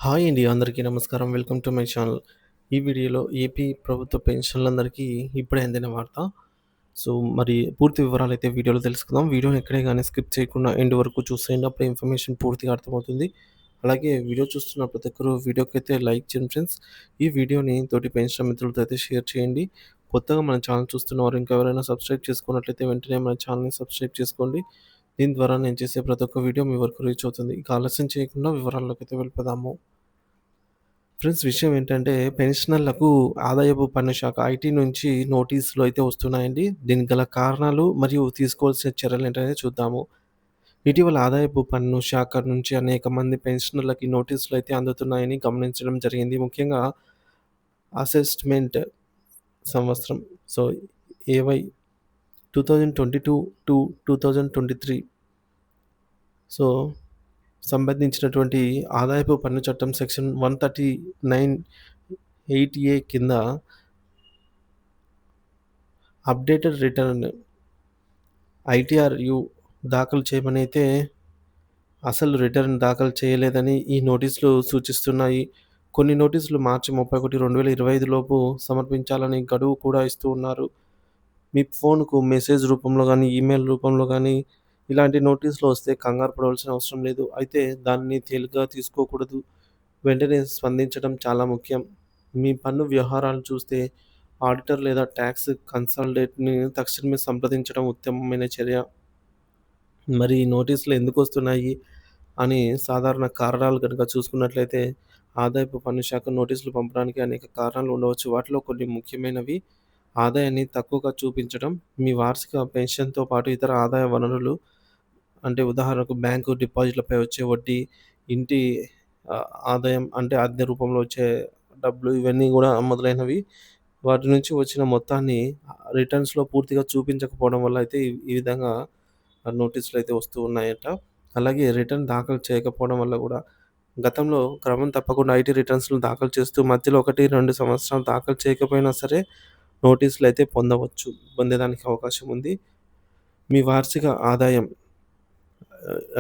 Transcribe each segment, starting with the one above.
Hi అండి. అందరికీ నమస్కారం. Welcome to my channel. ఈ వీడియోలో ఏపీ ప్రభుత్వ పెన్షన్‌లందరికీ ఇప్పుడే అందిన వార్త. సో, మరి పూర్తి వివరాలైతే వీడియోలో తెలుసుకుందాం. వీడియోని ఎక్కడే గాని స్కిప్ చేయకుండా ఎండ్ వరకు చూసేయండి. అప్పుడే ఇన్ఫర్మేషన్ పూర్తిగా అర్థమవుతుంది. అలాగే వీడియో చూస్తున్న ప్రతి ఒక్కరు వీడియోకైతే లైక్ చేయండి ఫ్రెండ్స్. ఈ వీడియోని తోటి పెన్షన్ మిత్రులతో అయితే షేర్ చేయండి. కొత్తగా మన ఛానల్ చూస్తున్నవారు ఇంకెవరైనా సబ్స్క్రైబ్ చేసుకున్నట్లయితే వెంటనే మన ఛానల్‌ని సబ్స్క్రైబ్ చేసుకోండి. దీని ద్వారా నేను చేసే ప్రతి ఒక్క వీడియో మీ వరకు రీచ్ అవుతుంది. ఇక ఆలస్యం చేయకుండా వివరాల్లోకైతే వెళ్ళిపోదాము. ఫ్రెండ్స్, విషయం ఏంటంటే పెన్షనర్లకు ఆదాయపు పన్ను శాఖ ఐటీ నుంచి నోటీసులు అయితే వస్తున్నాయండి. దీనికి గల కారణాలు మరియు తీసుకోవాల్సిన చర్యలేంటనేది చూద్దాము. ఇటీవల ఆదాయపు పన్ను శాఖ నుంచి అనేక మంది పెన్షనర్లకి నోటీసులు అయితే అందుతున్నాయని గమనించడం జరిగింది. ముఖ్యంగా అసెస్మెంట్ సంవత్సరం. సో, ఏవై 2022-2023 సో, సంబంధించినటువంటి ఆదాయపు పన్ను చట్టం సెక్షన్ 139(8)(a) కింద అప్డేటెడ్ రిటర్న్ ఐటీఆర్‌యు దాఖలు చేయమనైతే అసలు రిటర్న్ దాఖలు చేయలేదని ఈ నోటీసులు సూచిస్తున్నాయి. కొన్ని నోటీసులు మార్చి 31, 2025 లోపు సమర్పించాలని గడువు కూడా ఇస్తూ ఉన్నారు. మీ ఫోన్‌కు మెసేజ్ రూపంలో గానీ, ఈమెయిల్ రూపంలో గానీ ఇలాంటి నోటీసులు వస్తే కంగారు పడవలసిన అవసరం లేదు. అయితే దానిని తేలికగా తీసుకోకూడదు. వెంటనే స్పందించడం చాలా ముఖ్యం. మీ పన్ను వ్యవహారాలు చూస్తే ఆడిటర్ లేదా టాక్స్ కన్సల్టెంట్‌ని తక్షణమే సంప్రదించడం ఉత్తమమైన చర్య. మరి ఈ నోటీసులు ఎందుకొస్తున్నాయి అని సాధారణ కారణాలు గనుక చూసుకున్నట్లయితే, ఆదాయపు పన్ను శాఖ నోటీసులు పంపడానికి అనేక కారణాలు ఉండవచ్చు. వాటిలో కొన్ని ముఖ్యమైనవి: ఆదాయాన్ని తక్కువగా చూపించడం, మీ వార్షిక పెన్షన్‌తో పాటు ఇతర ఆదాయ వనరులు అంటే ఉదాహరణకు బ్యాంకు డిపాజిట్‌లపై వచ్చే వడ్డీ, ఇంటి ఆదాయం అంటే అద్దె రూపంలో వచ్చే డబ్బులు ఇవన్నీ గూడా మొదలైనవి. వాటి నుంచి వచ్చిన మొత్తాన్ని రిటర్న్స్‌లో పూర్తిగా చూపించకపోవడం వల్ల అయితే ఈ విధంగా నోటీసులైతే వస్తూ ఉన్నాయట. అలాగే రిటర్న్ దాఖలు చేయకపోవడం వల్ల గూడా గతంలో క్రమం తప్పకుండా ఐటీ రిటర్న్స్‌లు దాఖలు చేస్తూ మధ్యలో 1, 2 సంవత్సరాలు దాఖలు చేయకపోయినా సరే నోటీసులైతే పొందేదానికి అవకాశం ఉంది. మీ వార్షిక ఆదాయం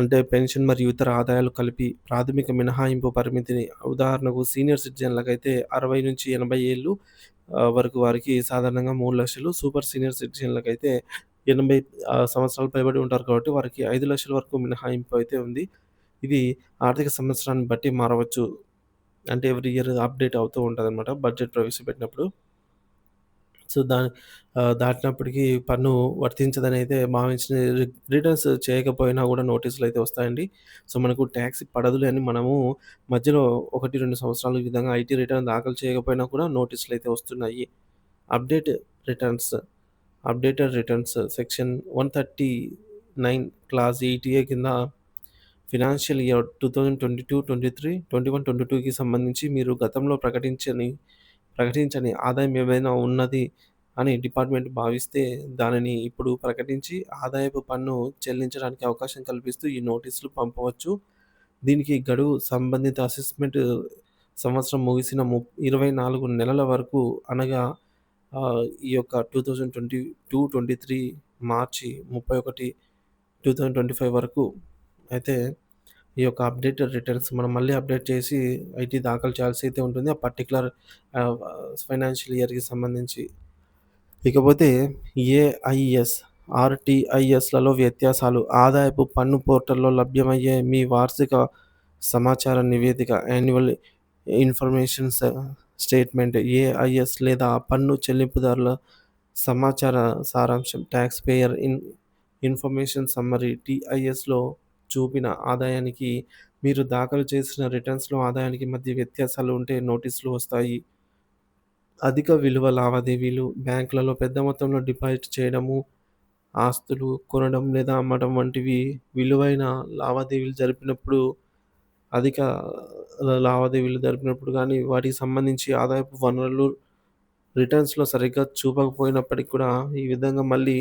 అంటే పెన్షన్ మరియు ఇతర ఆదాయాలు కలిపి ప్రాథమిక మినహాయింపు పరిమితిని ఉదాహరణకు సీనియర్ సిటిజన్‌లకైతే 60-80 ఏళ్ళు వరకు వారికి సాధారణంగా 3,00,000, సూపర్ సీనియర్ సిటిజన్‌లకైతే 80 సంవత్సరాలు పైబడి ఉంటారు కాబట్టి వారికి 5,00,000 వరకు మినహాయింపు అయితే ఉంది. ఇది ఆర్థిక సంవత్సరాన్ని బట్టి మారవచ్చు. అంటే ఎవ్రీ ఇయర్ అప్‌డేట్ అవుతూ ఉంటదనమాట బడ్జెట్ ప్రవేశపెట్టినప్పుడు. సో, దాటినప్పటికి పన్ను వర్తించదనైతే భావించిన రిటర్న్స్ చేయకపోయినా గూడా నోటీసులైతే వస్తాయండి. సో, మనకు ట్యాక్స్ పడదులే అని మనము మధ్యలో 1, 2 సంవత్సరాలు ఈ విధంగా ఐటీ రిటర్న్ దాఖలు చేయకపోయినా కూడా నోటీసులైతే వస్తున్నాయి. Update returns updated returns section 139 clause 8A కింద ఫినాన్షియల్ ఇయర్ 2022-23, 21-22కి సంబంధించి మీరు గతంలో ప్రకటించని ఆదాయం ఏమైనా ఉన్నది అని డిపార్ట్‌మెంట్ భావిస్తే దానిని ఇప్పుడు ప్రకటించి ఆదాయపు పన్ను చెల్లించడానికి అవకాశం కల్పిస్తూ ఈ నోటీసులు పంపవచ్చు. దీనికి గడువు సంబంధిత అసెస్మెంట్ సంవత్సరం ముగిసిన 24 నెలల వరకు అనగా ఈ యొక్క 2022-23 మార్చి 31, 2025 వరకు అయితే ఈ యొక్క అప్డేటెడ్ రిటర్న్స్ మనం మళ్ళీ అప్డేట్ చేసి ఐటీ దాఖలు చేయాల్సి అయితే ఉంటుంది. ఆ పర్టిక్యులర్ ఆహ్, ఫైనాన్షియల్ ఇయర్‌కి సంబంధించి. ఇకపోతే ఏఐఎస్, ఆర్‌టీఐఎస్‌లలో వ్యత్యాసాలు. ఆదాయపు పన్ను పోర్టల్‌లో లభ్యమయ్యే మీ వార్షిక సమాచార నివేదిక యాన్యువల్ ఇన్ఫర్మేషన్ స్టేట్మెంట్ ఏఐఎస్ లేదా పన్ను చెల్లింపుదారుల సమాచార సారాంశం టాక్స్ పేయర్ ఇన్ఫర్మేషన్ సమ్మరీ టీఐఎస్‌లో చూపిన ఆదాయానికి మీరు దాఖలు చేసిన రిటర్న్స్‌లో ఆదాయానికి మధ్య వ్యత్యాసాలు ఉంటే నోటీసులు వస్తాయి. అధిక విలువ లావాదేవీలు, బ్యాంకులలో పెద్ద మొత్తంలో డిపాజిట్ చేయడము, ఆస్తులు కొనడం లేదా అమ్మడం వంటివి విలువైన లావాదేవీలు జరిపినప్పుడు అధిక లావాదేవీలు జరిపినప్పుడు గానీ, వాటికి సంబంధించి ఆదాయపు వనరులు రిటర్న్స్‌లో సరిగ్గా చూపకపోయినప్పటికి కూడా ఈ విధంగా మళ్ళీ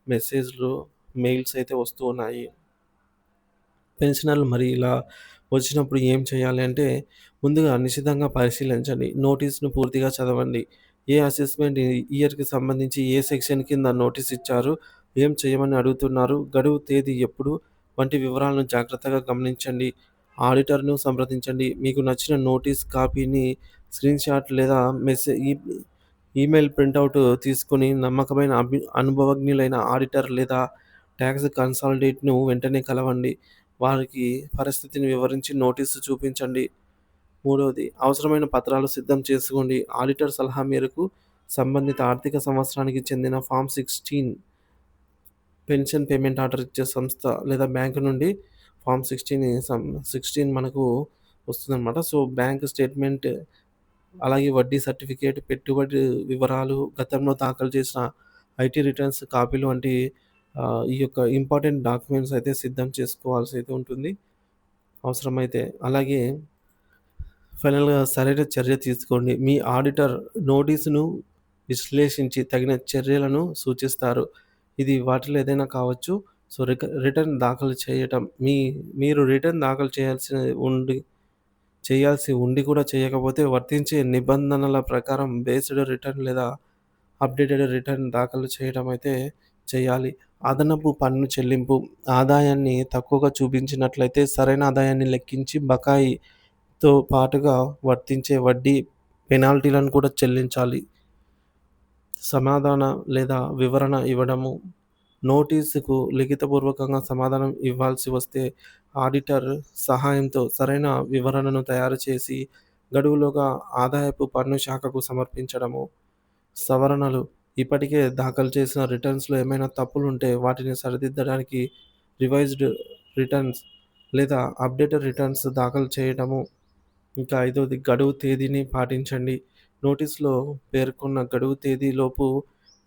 మెసేజ్‌లు, మెయిల్స్ అయితే వస్తూ ఉన్నాయి. పెన్షనర్లు మరి ఇలా వచ్చినప్పుడు ఏం చేయాలి అంటే, ముందుగా నిశితంగా పరిశీలించండి. నోటీస్‌ను పూర్తిగా చదవండి. ఏ అసెస్మెంట్ ఇయర్‌కి సంబంధించి ఏ సెక్షన్ కింద నోటీస్ ఇచ్చారు, ఏం చేయమని అడుగుతున్నారు, గడువు తేదీ ఎప్పుడు వంటి వివరాలను జాగ్రత్తగా గమనించండి. ఆడిటర్‌ను సంప్రదించండి. మీకు నచ్చిన నోటీస్ కాపీని స్క్రీన్‌షాట్ లేదా ఈమెయిల్ ప్రింటౌట్ తీసుకొని నమ్మకమైన అనుభవజ్ఞులైన ఆడిటర్ లేదా టాక్స్ కన్సల్టెంట్‌ను వెంటనే కలవండి. వారికి పరిస్థితిని వివరించి నోటీసు చూపించండి. మూడవది, అవసరమైన పత్రాలు సిద్ధం చేసుకోండి. ఆడిటర్ సలహా మేరకు సంబంధిత ఆర్థిక సంవత్సరానికి చెందిన ఫార్మ్ 16 పెన్షన్ పేమెంట్ ఆర్డర్ ఇచ్చే సంస్థ లేదా బ్యాంక్ నుండి ఫార్మ్ 16 మనకు వస్తుందనమాట. సో, బ్యాంక్ స్టేట్మెంట్, అలాగే వడ్డీ సర్టిఫికేట్, పెట్టుబడి వివరాలు, గతంలో దాఖలు చేసిన ఐటీ రిటర్న్స్ కాపీలు వంటి ఈ యొక్క ఇంపార్టెంట్ డాక్యుమెంట్స్ అయితే సిద్ధం చేసుకోవాల్సి అయితే ఉంటుంది అవసరమైతే. అలాగే ఫైనల్‌గా సరైన చర్య తీసుకోండి. మీ ఆడిటర్ నోటీసును విశ్లేషించి తగిన చర్యలను సూచిస్తారు. ఇది వాటిలో ఏదైనా కావచ్చు. సో, రిటర్న్ దాఖలు చేయటం మీరు రిటర్న్ దాఖలు చేయాల్సి ఉండి కూడా చేయకపోతే వర్తించే నిబంధనల ప్రకారం బేస్డ్ రిటర్న్ లేదా అప్డేటెడ్ రిటర్న్ దాఖలు చేయడం అయితే చేయాలి. అదనపు పన్ను చెల్లింపు, ఆదాయాన్ని తక్కువగా చూపించినట్లయితే సరైన ఆదాయాన్ని లెక్కించి బకాయితో పాటుగా వర్తించే వడ్డీ, పెనాల్టీలను కూడా చెల్లించాలి. సమాధాన లేదా వివరణ ఇవ్వడము. నోటీసుకు లిఖితపూర్వకంగా సమాధానం ఇవ్వాల్సి వస్తే ఆడిటర్ సహాయంతో సరైన వివరణను తయారు చేసి గడువులోగా ఆదాయపు పన్ను శాఖకు సమర్పించడము. సవరణలు, ఇప్పటికే దాఖలు చేసిన రిటర్న్స్‌లో ఏమైనా తప్పులుంటే వాటిని సరిదిద్దడానికి రివైజ్డ్ రిటర్న్స్ లేదా అప్డేటెడ్ రిటర్న్స్ దాఖలు చేయడము. ఇంకా ఐదవది, గడువు తేదీని పాటించండి. నోటీస్‌లో పేర్కొన్న గడువు తేదీలోపు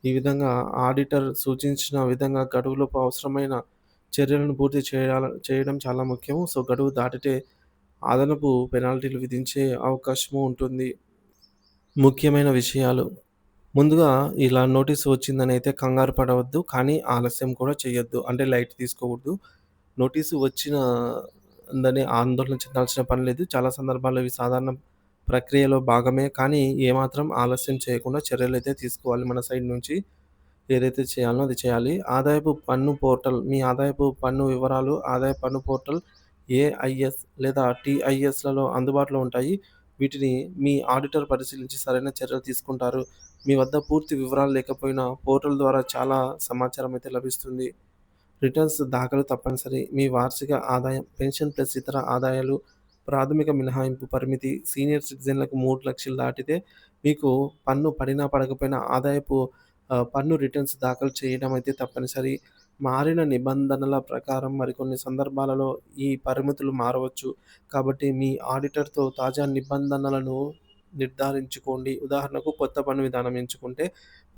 ఈ విధంగా ఆడిటర్ సూచించిన విధంగా గడువులోపు అవసరమైన చర్యలను పూర్తి చేయడం చాలా ముఖ్యము. సో, గడువు దాటితే అదనపు పెనాల్టీలు విధించే అవకాశము ఉంటుంది. ముఖ్యమైన విషయాలు. ముందుగా ఇలా నోటీస్ వచ్చిందని అయితే కంగారు పడవద్దు. కానీ ఆలస్యం కూడా చేయొద్దు. అంటే లైట్ తీసుకోకూడదు. నోటీసు వచ్చినందని ఆందోళన చెందాల్సిన పని లేదు. చాలా సందర్భాల్లో ఇవి సాధారణ ప్రక్రియలో భాగమే. కానీ ఏమాత్రం ఆలస్యం చేయకుండా చర్యలైతే తీసుకోవాలి మన సైడ్ నుంచి. ఏదైతే చేయాలనో అది చేయాలి. ఆదాయపు పన్ను పోర్టల్, మీ ఆదాయపు పన్ను వివరాలు ఆదాయ పన్ను పోర్టల్ ఏఐఎస్ లేదా టీఐఎస్‌లలో అందుబాటులో ఉంటాయి. వీటిని మీ ఆడిటర్ పరిశీలించి సరైన చర్యలు తీసుకుంటారు. మీ వద్ద పూర్తి వివరాలు లేకపోయినా పోర్టల్ ద్వారా చాలా సమాచారం అయితే లభిస్తుంది. రిటర్న్స్ దాఖలు తప్పనిసరి. మీ వార్షిక ఆదాయం, పెన్షన్ ప్లస్ ఇతర ఆదాయాలు, ప్రాథమిక మినహాయింపు పరిమితి, సీనియర్ సిటిజన్‌లకు 3,00,000 దాటితే మీకు పన్ను పడినా పడకపోయినా ఆదాయపు పన్ను రిటర్న్స్ దాఖలు చేయడం అయితే తప్పనిసరి. మారిన నిబంధనల ప్రకారం మరికొన్ని సందర్భాలలో ఈ పరిమితులు మారవచ్చు. కాబట్టి మీ ఆడిటర్‌తో తాజా నిబంధనలను నిర్ధారించుకోండి. ఉదాహరణకు కొత్త పన్ను విధానం ఎంచుకుంటే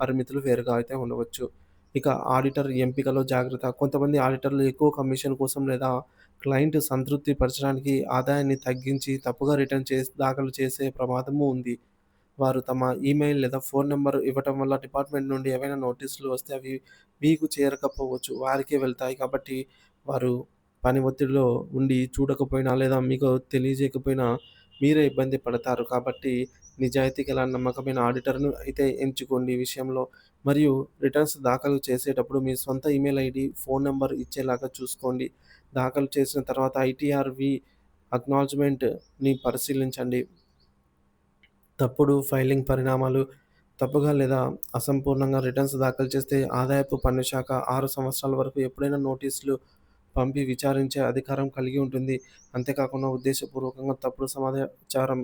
పరిమితులు వేరుగా అయితే ఉండవచ్చు. ఇక ఆడిటర్ ఎంపికలో జాగ్రత్త. కొంతమంది ఆడిటర్లు ఎక్కువ కమిషన్ కోసం లేదా క్లయింట్ సంతృప్తి పరచడానికి ఆదాయాన్ని తగ్గించి తప్పుగా దాఖలు చేసే ప్రమాదము ఉంది. వారు తమ ఈమెయిల్ లేదా ఫోన్ నంబర్ ఇవ్వటం వల్ల డిపార్ట్‌మెంట్ నుండి ఏవైనా నోటీసులు వస్తే అవి మీకు చేరకపోవచ్చు. వారికే వెళ్తాయి. కాబట్టి వారు పని ఒత్తిడిలో ఉండి చూడకపోయినా లేదా మీకు తెలియజేయకపోయినా మీరే ఇబ్బంది పడతారు. కాబట్టి నిజాయితీ గల నమ్మకమైన ఆడిటర్‌ను అయితే ఎంచుకోండి ఈ విషయంలో. మరియు రిటర్న్స్ దాఖలు చేసేటప్పుడు మీ సొంత ఈమెయిల్ ఐడీ, ఫోన్ నంబర్ ఇచ్చేలాగా చూసుకోండి. దాఖలు చేసిన తర్వాత ఐటీఆర్‌వి అక్నాలెడ్జ్‌మెంట్‌ని పరిశీలించండి. తప్పుడు ఫైలింగ్ పరిణామాలు, తప్పుగా లేదా అసంపూర్ణంగా రిటర్న్స్ దాఖలు చేస్తే ఆదాయపు పన్ను శాఖ 6 సంవత్సరాల వరకు ఎప్పుడైనా నోటీసులు పంపి విచారించే అధికారం కలిగి ఉంటుంది. అంతేకాకుండా ఉద్దేశపూర్వకంగా తప్పుడు సమాచారం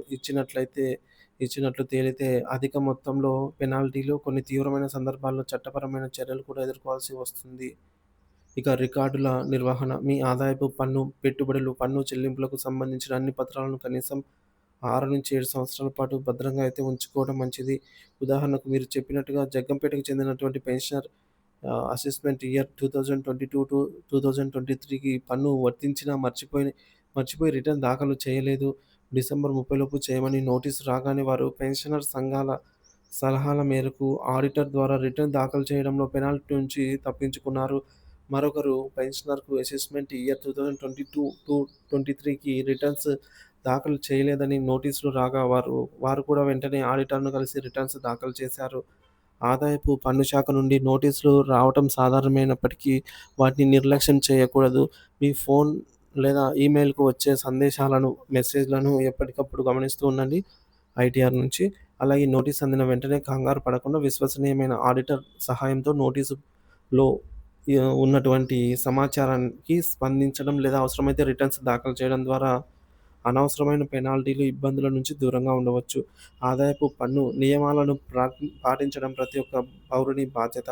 ఇచ్చినట్లు తేలితే అధిక మొత్తంలో పెనాల్టీలు, కొన్ని తీవ్రమైన సందర్భాల్లో చట్టపరమైన చర్యలు కూడా ఎదుర్కోవాల్సి వస్తుంది. ఇక రికార్డుల నిర్వహణ, మీ ఆదాయపు పన్ను, పెట్టుబడులు, పన్ను చెల్లింపులకు సంబంధించిన అన్ని పత్రాలను కనీసం 6-7 సంవత్సరాల పాటు భద్రంగా అయితే ఉంచుకోవడం మంచిది. ఉదాహరణకు మీరు చెప్పినట్టుగా జగ్గంపేటకు చెందినటువంటి పెన్షనర్ అసెస్మెంట్ ఇయర్ 2022-2023కి పన్ను వర్తించినా మర్చిపోయి రిటర్న్ దాఖలు చేయలేదు. డిసెంబర్ 30 లోపు చేయమని నోటీసు రాగానే వారు పెన్షనర్ సంఘాల సలహాల మేరకు ఆడిటర్ ద్వారా రిటర్న్ దాఖలు చేయడంలో పెనాల్టీ నుంచి తప్పించుకున్నారు. మరొకరు పెన్షనర్‌కు అసెస్మెంట్ ఇయర్ 2022-23కి రిటర్న్స్ దాఖలు చేయలేదని నోటీసులు రాగా వారు కూడా వెంటనే ఆడిటర్‌ను కలిసి రిటర్న్స్ దాఖలు చేశారు. ఆదాయపు పన్ను శాఖ నుండి నోటీసులు రావటం సాధారణమైనప్పటికీ వాటిని నిర్లక్ష్యం చేయకూడదు. మీ ఫోన్ లేదా ఈమెయిల్‌కు వచ్చే సందేశాలను, మెసేజ్‌లను ఎప్పటికప్పుడు గమనిస్తూ ఉండండి ఐటీఆర్ నుంచి. అలాగే నోటీస్ అందిన వెంటనే కంగారు పడకుండా విశ్వసనీయమైన ఆడిటర్ సహాయంతో నోటీసులో ఉన్నటువంటి సమాచారానికి స్పందించడం లేదా అవసరమైతే రిటర్న్స్ దాఖలు చేయడం ద్వారా అనవసరమైన పెనాల్టీలు, ఇబ్బందుల నుంచి దూరంగా ఉండవచ్చు. ఆదాయపు పన్ను నియమాలను పాటించడం ప్రతి ఒక్క పౌరుని బాధ్యత.